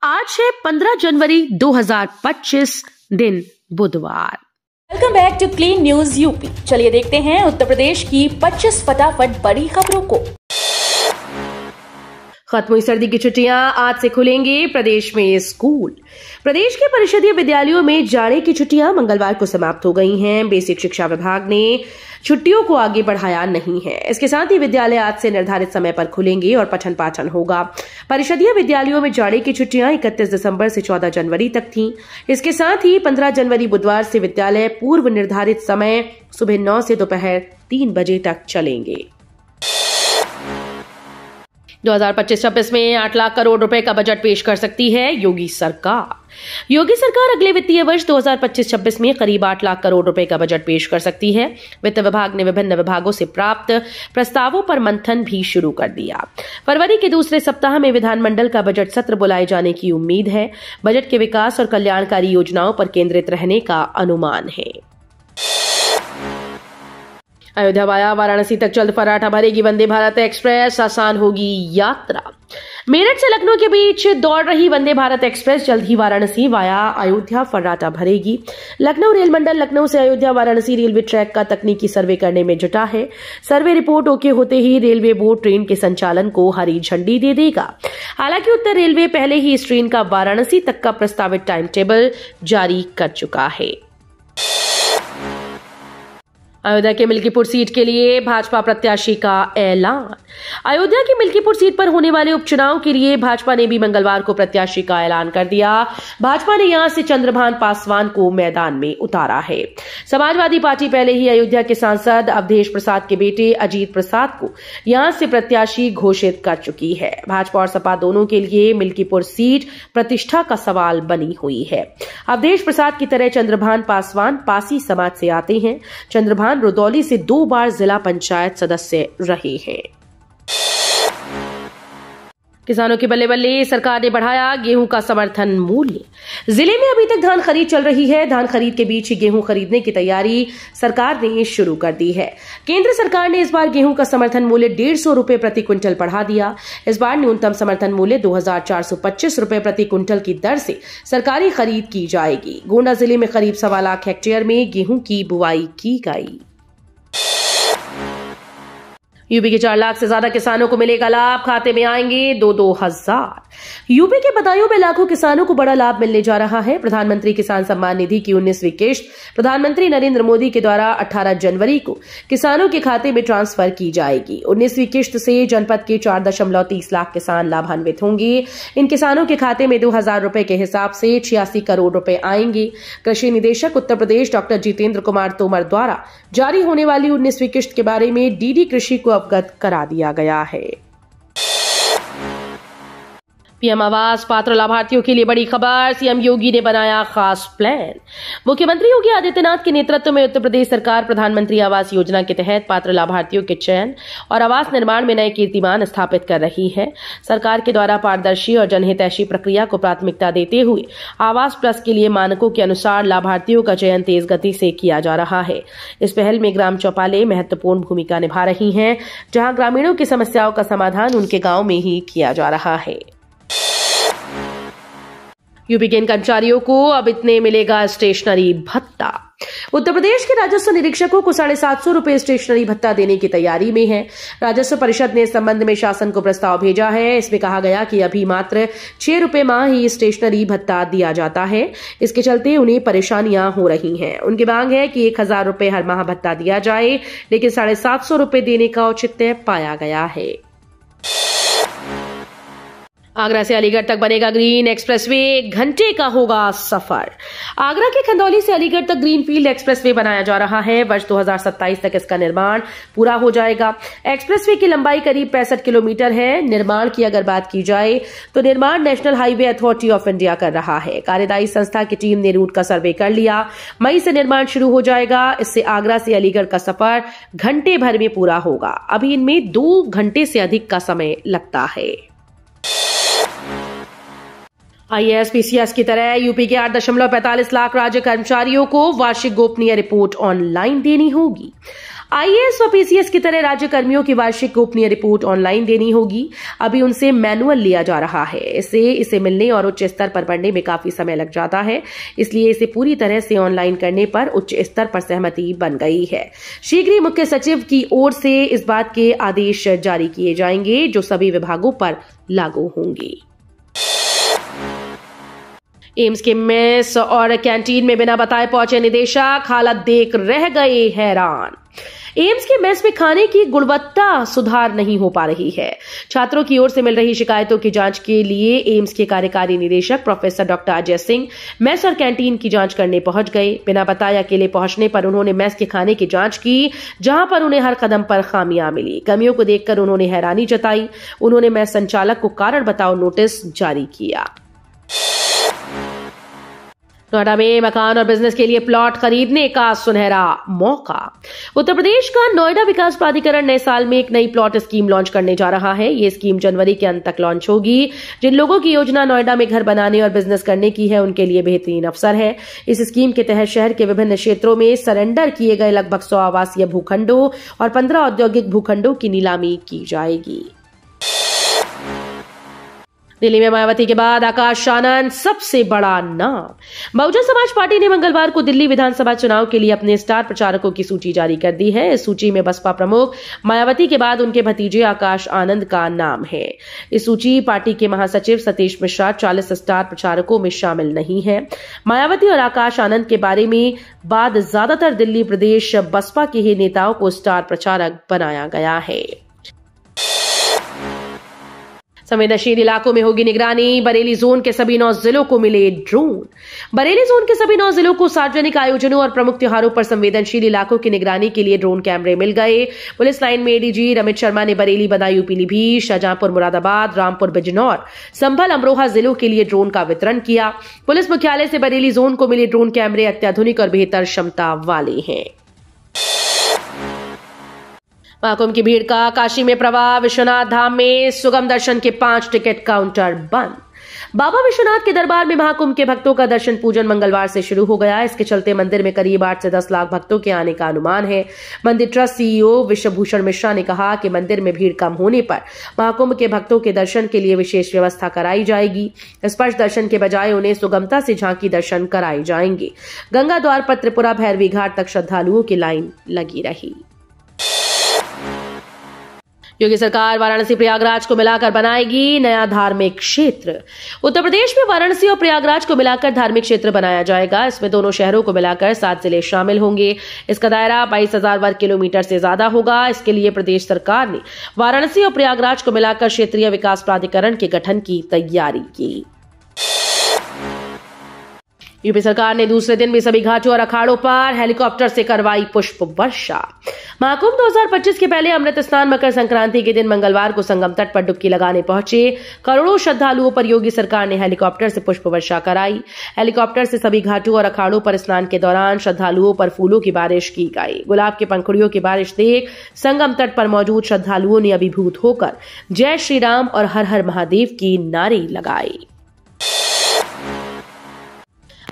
आज है 15 जनवरी 2025 दिन बुधवार। Welcome back to clean news UP. चलिए देखते हैं उत्तर प्रदेश की 25 फटाफट बड़ी खबरों को। खत्म हुई सर्दी की छुट्टियां, आज से खुलेंगे प्रदेश में स्कूल। प्रदेश के परिषदीय विद्यालयों में जाड़े की छुट्टियां मंगलवार को समाप्त हो गई हैं। बेसिक शिक्षा विभाग ने छुट्टियों को आगे बढ़ाया नहीं है। इसके साथ ही विद्यालय आज से निर्धारित समय पर खुलेंगे और पठन पाठन होगा। परिषदीय विद्यालयों में जाड़े की छुट्टियां 31 दिसंबर से 14 जनवरी तक थीं। इसके साथ ही 15 जनवरी बुधवार से विद्यालय पूर्व निर्धारित समय सुबह 9 से दोपहर 3 बजे तक चलेंगे। 2025-26 में 8 लाख करोड़ रुपए का बजट पेश कर सकती है योगी सरकार। योगी सरकार अगले वित्तीय वर्ष 2025-26 में करीब 8 लाख करोड़ रुपए का बजट पेश कर सकती है। वित्त विभाग ने विभिन्न विभागों से प्राप्त प्रस्तावों पर मंथन भी शुरू कर दिया। फरवरी के दूसरे सप्ताह में विधानमंडल का बजट सत्र बुलाए जाने की उम्मीद है। बजट के विकास और कल्याणकारी योजनाओं पर केंद्रित रहने का अनुमान है। अयोध्या वाया वाराणसी तक जल्द फर्राटा भरेगी वंदे भारत एक्सप्रेस, आसान होगी यात्रा। मेरठ से लखनऊ के बीच दौड़ रही वंदे भारत एक्सप्रेस जल्द ही वाराणसी वाया अयोध्या फर्राटा भरेगी। लखनऊ रेल मंडल लखनऊ से अयोध्या वाराणसी रेलवे ट्रैक का तकनीकी सर्वे करने में जुटा है। सर्वे रिपोर्ट ओके होते ही रेलवे बोर्ड ट्रेन के संचालन को हरी झंडी दे देगा। हालांकि उत्तर रेलवे पहले ही इस ट्रेन का वाराणसी तक का प्रस्तावित टाइम टेबल जारी कर चुका है। अयोध्या के मिल्कीपुर सीट के लिए भाजपा प्रत्याशी का ऐलान। अयोध्या की मिल्कीपुर सीट पर होने वाले उपचुनाव के लिए भाजपा ने भी मंगलवार को प्रत्याशी का ऐलान कर दिया। भाजपा ने यहां से चंद्रभान पासवान को मैदान में उतारा है। समाजवादी पार्टी पहले ही अयोध्या के सांसद अवधेश प्रसाद के बेटे अजीत प्रसाद को यहां से प्रत्याशी घोषित कर चुकी है। भाजपा और सपा दोनों के लिए मिल्कीपुर सीट प्रतिष्ठा का सवाल बनी हुई है। अवधेश प्रसाद की तरह चंद्रभान पासवान पासी समाज से आते हैं। चंद्रभान रुदौली से 2 बार जिला पंचायत सदस्य रहे हैं। किसानों की बल्ले बल्ले, सरकार ने बढ़ाया गेहूं का समर्थन मूल्य। जिले में अभी तक धान खरीद चल रही है। धान खरीद के बीच ही गेहूं खरीदने की तैयारी सरकार ने शुरू कर दी है। केंद्र सरकार ने इस बार गेहूं का समर्थन मूल्य 150 रुपए प्रति क्विंटल बढ़ा दिया। इस बार न्यूनतम समर्थन मूल्य 2425 रुपए प्रति क्विंटल की दर से सरकारी खरीद की जाएगी। गोंडा जिले में करीब 1.25 लाख हेक्टेयर में गेहूं की बुआई की गई। यूपी के 4 लाख से ज्यादा किसानों को मिलेगा लाभ, खाते में आएंगे 2-2 हजार। यूपी के बदायूं में लाखों किसानों को बड़ा लाभ मिलने जा रहा है। प्रधानमंत्री किसान सम्मान निधि की 19वीं किश्त प्रधानमंत्री नरेंद्र मोदी के द्वारा 18 जनवरी को किसानों के खाते में ट्रांसफर की जाएगी। 19वीं किश्त से जनपद के 4.30 लाख किसान लाभान्वित होंगे। इन किसानों के खाते में 2000 रुपए के हिसाब से 86 करोड़ रुपए आएंगे। कृषि निदेशक उत्तर प्रदेश डॉक्टर जितेंद्र कुमार तोमर द्वारा जारी होने वाली 19वीं किश्त के बारे में डीडी कृषि को अवगत करा दिया गया है। पीएम आवास पात्र लाभार्थियों के लिए बड़ी खबर। सीएम योगी ने बनाया खास प्लान। मुख्यमंत्री योगी आदित्यनाथ के नेतृत्व में उत्तर प्रदेश सरकार प्रधानमंत्री आवास योजना के तहत पात्र लाभार्थियों के चयन और आवास निर्माण में नए कीर्तिमान स्थापित कर रही है। सरकार के द्वारा पारदर्शी और जनहितैषी प्रक्रिया को प्राथमिकता देते हुए आवास प्लस के लिए मानकों के अनुसार लाभार्थियों का चयन तेज गति से किया जा रहा है। इस पहल में ग्राम चौपालें महत्वपूर्ण भूमिका निभा रही हैं, जहां ग्रामीणों की समस्याओं का समाधान उनके गांव में ही किया जा रहा है। यूपी के इन कर्मचारियों को अब इतने मिलेगा स्टेशनरी भत्ता। उत्तर प्रदेश के राजस्व निरीक्षकों को 750 रुपए स्टेशनरी भत्ता देने की तैयारी में है। राजस्व परिषद ने इस संबंध में शासन को प्रस्ताव भेजा है। इसमें कहा गया कि अभी मात्र 6 रुपए माह ही स्टेशनरी भत्ता दिया जाता है। इसके चलते उन्हें परेशानियां हो रही हैं। उनकी मांग है कि 1000 रुपए हर माह भत्ता दिया जाए, लेकिन 750 रुपए देने का औचित्य पाया गया है। आगरा से अलीगढ़ तक बनेगा ग्रीन एक्सप्रेसवे, 1 घंटे का होगा सफर। आगरा के खंदौली से अलीगढ़ तक ग्रीनफील्ड एक्सप्रेसवे बनाया जा रहा है। वर्ष 2027 तक इसका निर्माण पूरा हो जाएगा। एक्सप्रेसवे की लंबाई करीब 65 किलोमीटर है। निर्माण की अगर बात की जाए तो निर्माण national highway authority of India कर रहा है। कार्यदायी संस्था की टीम ने रूट का सर्वे कर लिया। मई से निर्माण शुरू हो जाएगा। इससे आगरा से अलीगढ़ का सफर घंटे भर में पूरा होगा। अभी इनमें 2 घंटे से अधिक का समय लगता है। आईएएस पीसीएस की तरह यूपी के 8.45 लाख राज्य कर्मचारियों को वार्षिक गोपनीय रिपोर्ट ऑनलाइन देनी होगी। आईएएस व पीसीएस की तरह राज्य कर्मियों की वार्षिक गोपनीय रिपोर्ट ऑनलाइन देनी होगी। अभी उनसे मैनुअल लिया जा रहा है। इसे मिलने और उच्च स्तर पर बढ़ने में काफी समय लग जाता है, इसलिए इसे पूरी तरह से ऑनलाइन करने पर उच्च स्तर पर सहमति बन गई है। शीघ्र ही मुख्य सचिव की ओर से इस बात के आदेश जारी किए जाएंगे जो सभी विभागों पर लागू होंगे। एम्स के मेस और कैंटीन में बिना बताए पहुंचे निदेशक हालत देख रह गए हैरान। एम्स के मेस में खाने की गुणवत्ता सुधार नहीं हो पा रही है। छात्रों की ओर से मिल रही शिकायतों की जांच के लिए एम्स के कार्यकारी निदेशक professor doctor Ajay Singh mess और कैंटीन की जांच करने पहुंच गए। बिना बताए अकेले पहुंचने पर उन्होंने मेस के खाने की जांच की, जहां पर उन्हें हर कदम पर खामियां मिली। कमियों को देखकर उन्होंने हैरानी जताई। उन्होंने मेस संचालक को कारण बताओ नोटिस जारी किया। नोएडा में मकान और बिजनेस के लिए प्लॉट खरीदने का सुनहरा मौका। उत्तर प्रदेश का नोएडा विकास प्राधिकरण नए साल में एक नई प्लॉट स्कीम लॉन्च करने जा रहा है। ये स्कीम जनवरी के अंत तक लॉन्च होगी। जिन लोगों की योजना नोएडा में घर बनाने और बिजनेस करने की है, उनके लिए बेहतरीन अवसर है। इस स्कीम के तहत शहर के विभिन्न क्षेत्रों में सरेंडर किए गए लगभग 100 आवासीय भूखंडों और 15 औद्योगिक भूखंडों की नीलामी की जाएगी। दिल्ली में मायावती के बाद आकाश आनंद सबसे बड़ा नाम। बहुजन समाज पार्टी ने मंगलवार को दिल्ली विधानसभा चुनाव के लिए अपने स्टार प्रचारकों की सूची जारी कर दी है। इस सूची में बसपा प्रमुख मायावती के बाद उनके भतीजे आकाश आनंद का नाम है। इस सूची पार्टी के महासचिव सतीश मिश्रा 40 स्टार प्रचारकों में शामिल नहीं है। मायावती और आकाश आनंद के बारे में बाद ज्यादातर दिल्ली प्रदेश बसपा के ही नेताओं को स्टार प्रचारक बनाया गया है। संवेदनशील इलाकों में होगी निगरानी। बरेली जोन के सभी 9 जिलों को मिले ड्रोन। बरेली जोन के सभी 9 जिलों को सार्वजनिक आयोजनों और प्रमुख त्योहारों पर संवेदनशील इलाकों की निगरानी के लिए ड्रोन कैमरे मिल गए। पुलिस लाइन में एडीजी रमित शर्मा ने बरेली, बदायूं, पीलीभीत, शाहजहांपुर, मुरादाबाद, रामपुर, बिजनौर, संभल, अमरोहा जिलों के लिए ड्रोन का वितरण किया। पुलिस मुख्यालय से बरेली जोन को मिले ड्रोन कैमरे अत्याधुनिक और बेहतर क्षमता वाले हैं। महाकुंभ की भीड़ का काशी में प्रवाह। विश्वनाथ धाम में सुगम दर्शन के 5 टिकट काउंटर बंद। बाबा विश्वनाथ के दरबार में महाकुंभ के भक्तों का दर्शन पूजन मंगलवार से शुरू हो गया। इसके चलते मंदिर में करीब 8 से 10 लाख भक्तों के आने का अनुमान है। मंदिर ट्रस्ट सीईओ विश्वभूषण मिश्रा ने कहा कि मंदिर में भीड़ कम होने पर महाकुंभ के भक्तों के दर्शन के लिए विशेष व्यवस्था कराई जाएगी। स्पर्श दर्शन के बजाय उन्हें सुगमता से झांकी दर्शन कराए जाएंगे। गंगा द्वार पर त्रिपुरा भैरवी घाट तक श्रद्धालुओं की लाइन लगी रही। योगी सरकार वाराणसी प्रयागराज को मिलाकर बनाएगी नया धार्मिक क्षेत्र। उत्तर प्रदेश में वाराणसी और प्रयागराज को मिलाकर धार्मिक क्षेत्र बनाया जाएगा। इसमें दोनों शहरों को मिलाकर 7 जिले शामिल होंगे। इसका दायरा 22,000 वर्ग किलोमीटर से ज्यादा होगा। इसके लिए प्रदेश सरकार ने वाराणसी और प्रयागराज को मिलाकर क्षेत्रीय विकास प्राधिकरण के गठन की तैयारी की। यूपी सरकार ने दूसरे दिन भी सभी घाटों और अखाड़ों पर हेलीकॉप्टर से करवाई पुष्प वर्षा। महाकुंभ 2025 के पहले अमृत स्नान मकर संक्रांति के दिन मंगलवार को संगम तट पर डुबकी लगाने पहुंचे करोड़ों श्रद्धालुओं पर योगी सरकार ने हेलीकॉप्टर से पुष्प वर्षा कराई। हेलीकॉप्टर से सभी घाटों और अखाड़ों पर स्नान के दौरान श्रद्धालुओं पर फूलों की बारिश की गई। गुलाब के पंखुड़ियों की बारिश देख संगम तट पर मौजूद श्रद्धालुओं ने अभिभूत होकर जय श्री राम और हर हर महादेव की नारे लगाई।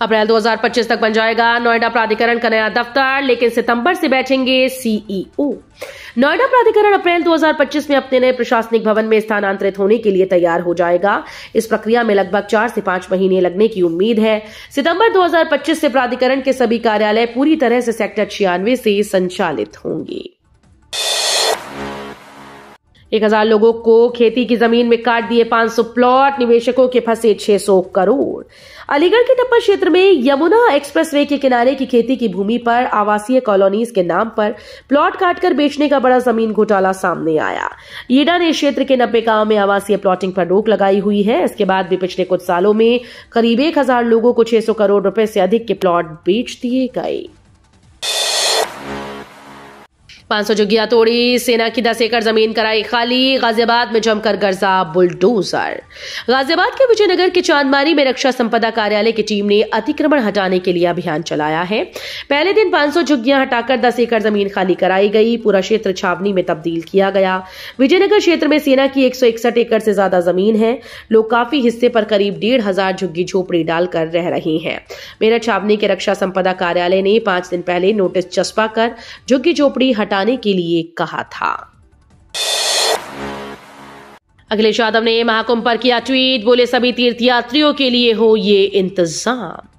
अप्रैल 2025 तक बन जाएगा नोएडा प्राधिकरण का नया दफ्तर, लेकिन सितंबर से बैठेंगे सीईओ। नोएडा प्राधिकरण अप्रैल 2025 में अपने नए प्रशासनिक भवन में स्थानांतरित होने के लिए तैयार हो जाएगा। इस प्रक्रिया में लगभग 4 से 5 महीने लगने की उम्मीद है। सितंबर 2025 से प्राधिकरण के सभी कार्यालय पूरी तरह से सेक्टर 96 से संचालित होंगे। 1000 लोगों को खेती की जमीन में काट दिए 500 प्लॉट, निवेशकों के फंसे 600 करोड़। अलीगढ़ के टप्पर क्षेत्र में यमुना एक्सप्रेसवे के किनारे की खेती की भूमि पर आवासीय कॉलोनीज के नाम पर प्लॉट काटकर बेचने का बड़ा जमीन घोटाला सामने आया। ईडा ने क्षेत्र के 90 गांव में आवासीय प्लॉटिंग पर रोक लगाई हुई है। इसके बाद भी पिछले कुछ सालों में करीब 1000 लोगों को 600 करोड़ रुपए से अधिक के प्लॉट बेच दिए गए। 500 झुग्गियां तोड़ी, सेना की 10 एकड़ जमीन कराई खाली। गाजियाबाद में जमकर गरजा बुलडोजर। गाजियाबाद के विजयनगर के चांदमारी में रक्षा संपदा कार्यालय की टीम ने अतिक्रमण हटाने के लिए अभियान चलाया है। पहले दिन 500 झुग्गियां हटाकर 10 एकड़ जमीन खाली कराई गई। पूरा क्षेत्र छावनी में तब्दील किया गया। विजयनगर क्षेत्र में सेना की 161 एकड़ से ज्यादा जमीन है। लोग काफी हिस्से पर करीब 1,500 झुग्गी झोपड़ी डालकर रह रहे हैं। मेरठ छावनी के रक्षा संपदा कार्यालय ने 5 दिन पहले नोटिस चस्पा कर झुग्गी झोपड़ी हटा हटाने के लिए कहा था। अखिलेश यादव ने महाकुंभ पर किया ट्वीट, बोले सभी तीर्थयात्रियों के लिए हो ये इंतजाम।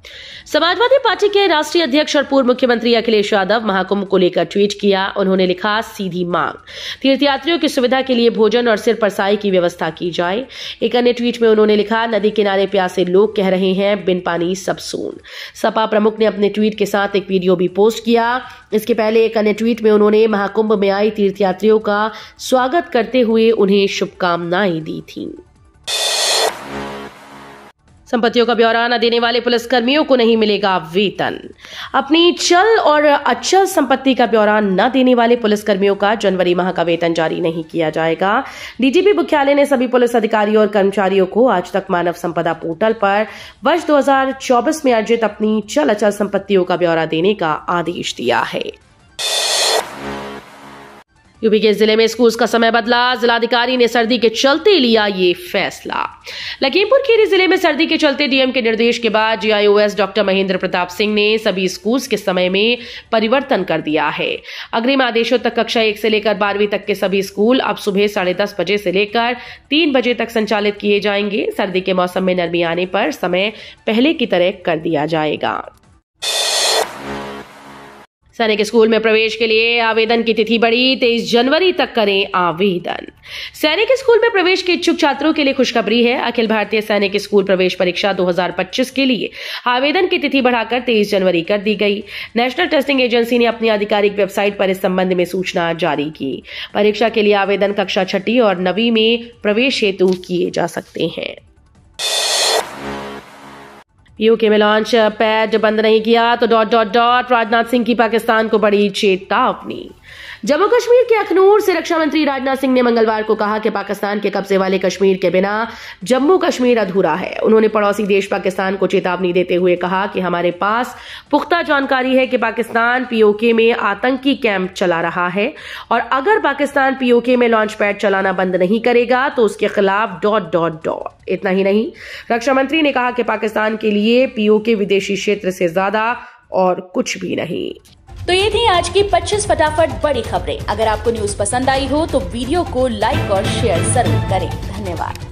समाजवादी पार्टी के राष्ट्रीय अध्यक्ष और पूर्व मुख्यमंत्री अखिलेश यादव महाकुंभ को लेकर ट्वीट किया। उन्होंने लिखा, सीधी मांग, तीर्थयात्रियों की सुविधा के लिए भोजन और सिर परसाई की व्यवस्था की जाए। एक अन्य ट्वीट में उन्होंने लिखा, नदी किनारे प्यासे लोग कह रहे हैं बिन पानी सब सून। सपा प्रमुख ने अपने ट्वीट के साथ एक वीडियो भी पोस्ट किया। इसके पहले एक अन्य ट्वीट में उन्होंने महाकुंभ में आए तीर्थयात्रियों का स्वागत करते हुए उन्हें शुभकामनाएं दी थी। संपत्तियों का ब्यौरा न देने वाले पुलिसकर्मियों को नहीं मिलेगा वेतन। अपनी चल और अचल संपत्ति का ब्यौरा न देने वाले पुलिसकर्मियों का जनवरी माह का वेतन जारी नहीं किया जाएगा। डीजीपी मुख्यालय ने सभी पुलिस अधिकारियों और कर्मचारियों को आज तक मानव संपदा पोर्टल पर वर्ष 2024 में अर्जित अपनी चल अचल संपत्तियों का ब्यौरा देने का आदेश दिया है। यूपी के जिले में स्कूल का समय बदला, जिलाधिकारी ने सर्दी के चलते लिया ये फैसला। लखीमपुर खीरी जिले में सर्दी के चलते डीएम के निर्देश के बाद जीआईओएस डॉक्टर महेंद्र प्रताप सिंह ने सभी स्कूल्स के समय में परिवर्तन कर दिया है। अग्रिम आदेशों तक कक्षा 1 से लेकर 12वीं तक के सभी स्कूल अब सुबह 10:30 बजे से लेकर 3 बजे तक संचालित किए जाएंगे। सर्दी के मौसम में नरमी आने पर समय पहले की तरह कर दिया जाएगा। सैनिक स्कूल में प्रवेश के लिए आवेदन की तिथि बढ़ी, 23 जनवरी तक करें आवेदन। सैनिक स्कूल में प्रवेश के इच्छुक छात्रों के लिए खुशखबरी है। अखिल भारतीय सैनिक स्कूल प्रवेश परीक्षा 2025 के लिए आवेदन की तिथि बढ़ाकर 23 जनवरी कर दी गई। नेशनल टेस्टिंग एजेंसी ने अपनी आधिकारिक वेबसाइट पर इस संबंध में सूचना जारी की। परीक्षा के लिए आवेदन कक्षा 6वीं और 9वीं में प्रवेश हेतु किए जा सकते हैं। पीओके में लॉन्च पैड बंद नहीं किया तो ... राजनाथ सिंह की पाकिस्तान को बड़ी चेतावनी। जम्मू कश्मीर के अखनूर से रक्षा मंत्री राजनाथ सिंह ने मंगलवार को कहा कि पाकिस्तान के कब्जे वाले कश्मीर के बिना जम्मू कश्मीर अधूरा है। उन्होंने पड़ोसी देश पाकिस्तान को चेतावनी देते हुए कहा कि हमारे पास पुख्ता जानकारी है कि पाकिस्तान पीओके में आतंकी कैंप चला रहा है और अगर पाकिस्तान पीओके में लॉन्च पैड चलाना बंद नहीं करेगा तो उसके खिलाफ ... इतना ही नहीं, रक्षा मंत्री ने कहा कि पाकिस्तान के लिए पीओके विदेशी क्षेत्र से ज्यादा और कुछ भी नहीं। तो ये थी आज की 25 फटाफट बड़ी खबरें। अगर आपको न्यूज पसंद आई हो तो वीडियो को लाइक और शेयर जरूर करें। धन्यवाद।